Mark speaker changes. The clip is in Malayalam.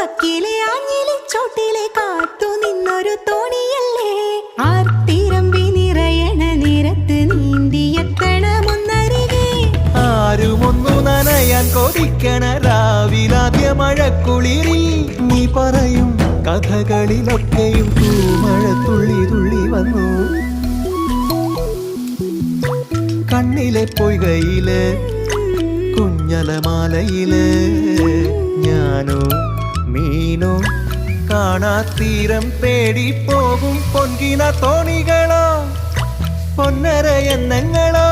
Speaker 1: വക്കിലെ ആഞ്ഞിലി ചോട്ടിലെ കാത്തു നിന്നൊരു തോണിയല്ലേ ആർത്തിരമ്പി നിറയണ നിരത്ത് നീന്തിയെത്തണമെന്നരികെ
Speaker 2: ആരുമൊന്നു നനയാൻ കൊതിക്കണ രാവിലാദ്യ മഴക്കുളിരിൽ നീ പറയും കഥകളിലൊക്കെയും തൂമഴ തുള്ളി തുള്ളി വന്നു കണ്ണിലെ പൊയ്കയില് കുഞ്ഞലമാലയില് ഞാനോ മീനോ കാണാത്തീരം തേടി പോകും പൊൻകിന തോണികളോ പൊന്നര എന്നെങ്ങളോ